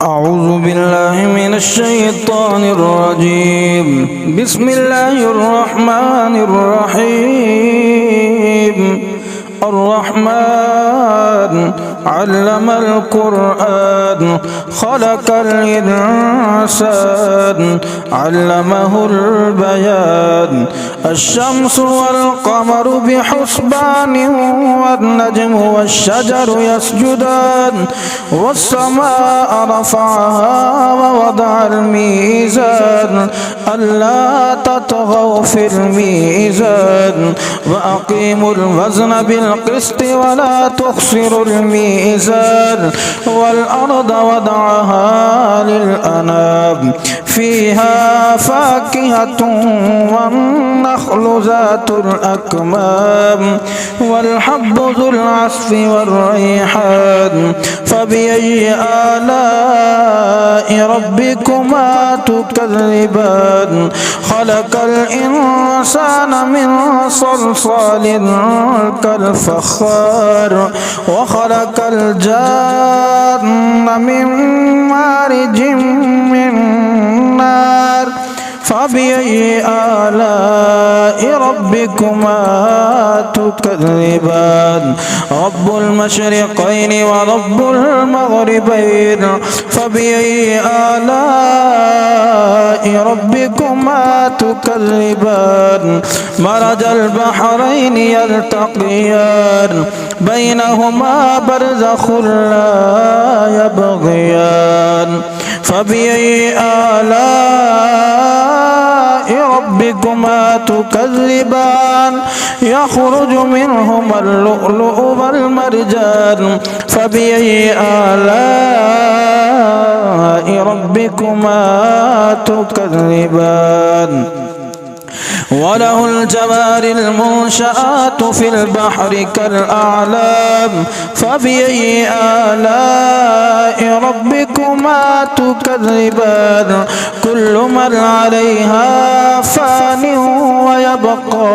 أعوذ بالله من الشيطان الرجيم. بسم الله الرحمن الرحيم. الرحمن علم القرآن خلق الإنسان علمه البيان. الشمس والقمر بحسبان والنجم والشجر يسجدان والسماء رفعها ووضع الميزان ألا تطغوا في الميزان وأقيموا الوزن بالقسط ولا تخسروا الميزان والأرض وضعها للأنام فيها فاكهة والنخل ذات الأكمام والحب ذو العصف والريحان. فبأي آلاء ربكما تكذبان؟ خلق الإنسان من صلصال كالفخار وخلق الجان من مارج من نار. فبأي آلاء ربكما تكذبان؟ رب المشرقين ورب المغربين. فبأي آلاء ربكما تكذبان؟ مرج البحرين يلتقيان بينهما برزخ لا يبغيان. فبأي آلاء ربكما تكذبان؟ يخرج منهما اللؤلؤ والمرجان. فبأي آلاء ربكما تكذبان؟ وله الجوار المنشآت في البحر كالأعلام. فبأي آلاء ربكما تكذبان؟ كل من عليها فان ويبقى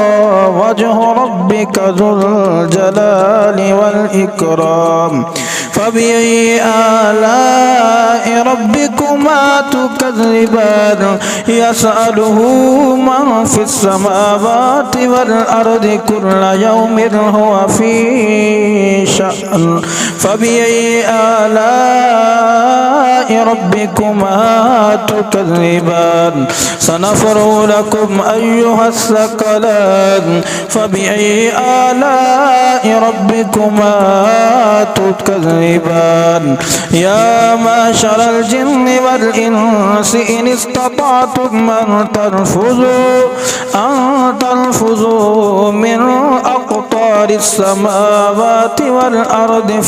وجه ربك ذو الجلال والإكرام. فبأي آلاء ربكما تكذبان؟ يسأله من في السماوات والأرض كل يوم هو في شأن. فبأي آلاء ربكما تكذبان؟ سنفرغ لكم أيها الثقلان. فبأي آلاء ربكما تكذبان؟ يا معشر الجن والإنس إن استطعتم أن تنفذوا من أقطار السماوات والأرض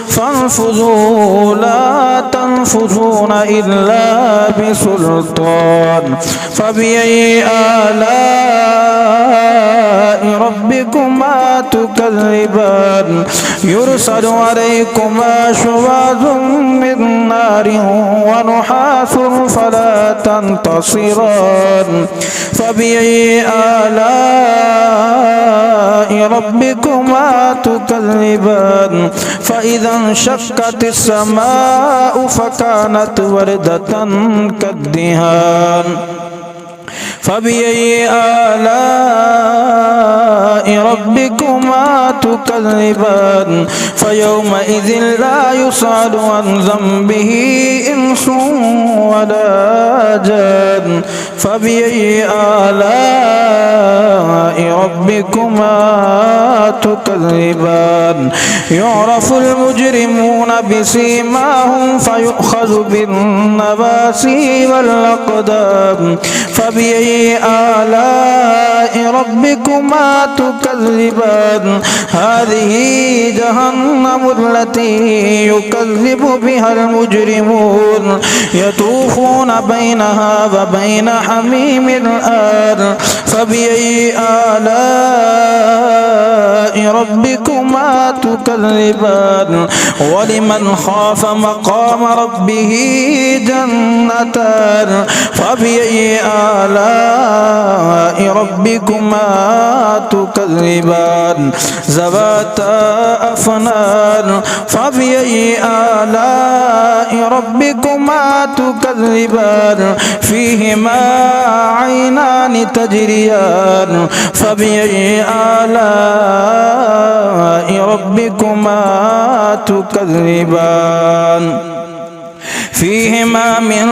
فانفذوا لا تنفذون إلا بسلطان. فبأي آلاء ربكما تكذبان؟ يرسل عليكما شواظ من نار ونحاس فلا تنتصران. فبأي آلاء ربكما تكذبان؟ فإذا انشقت السماء فكانت وردة كالدهان. فبأي آلاء ربكما تكذبان؟ فيومئذ لا يسأل عن ذنبه إنس ولا جان. فبأي آلاء ربكما تكذبان؟ يعرف المجرمون بسيماهم فيؤخذ بالنواسي والأقدام. فبأي آلاء ربكما تكذبان؟ هذه جهنم التي يكذب بها المجرمون يطوفون بينها وبين حميم آن. فبأي آلاء ربكما تكذبان؟ ولمن خاف مقام ربه جنتان. فبأي آلاء ربكما تكذبان؟ ذواتا أفنان. فبأي آلاء ربكما تكذبان فيهما عينان تجريان فبأي آلاء ربكما تكذبان فيهما من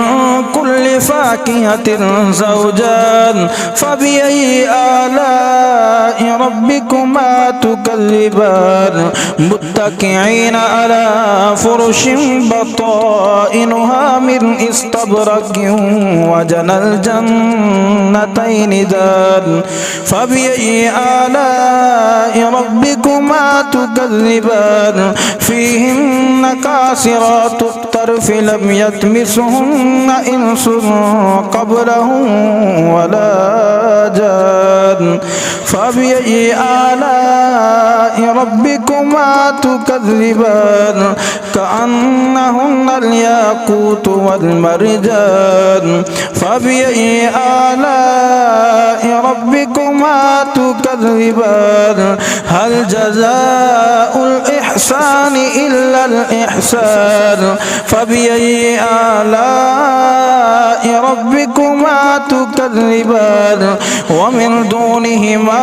كل فاكهة زوجان فبأي آلاء ربكما تكذبان متكئين على فرش بطائنها من استبرق وجنى الجنتين دان فبأي آلاء ربكما تكذبان فيهن كاسرات الطرف لم يطمسهن إنس قبلهم ولا جان فبأي آلاء ربكما تكذبان كأنهن الياقوت والمرجان فبأي آلاء ربكما تكذبان هل جزاء الإحسان إلا الإحسان فبأي آلاء ربكما تكذبان ومن دونهما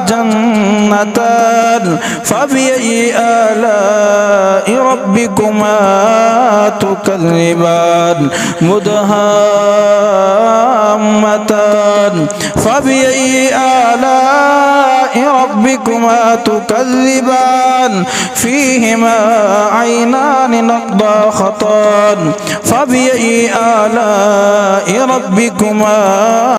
جنتان فبأي آلاء ربكما تكذبان مدهامتان فبأي آلاء ربكما تكذبان فيهما عينان نضاختان فبأي آلاء ربكما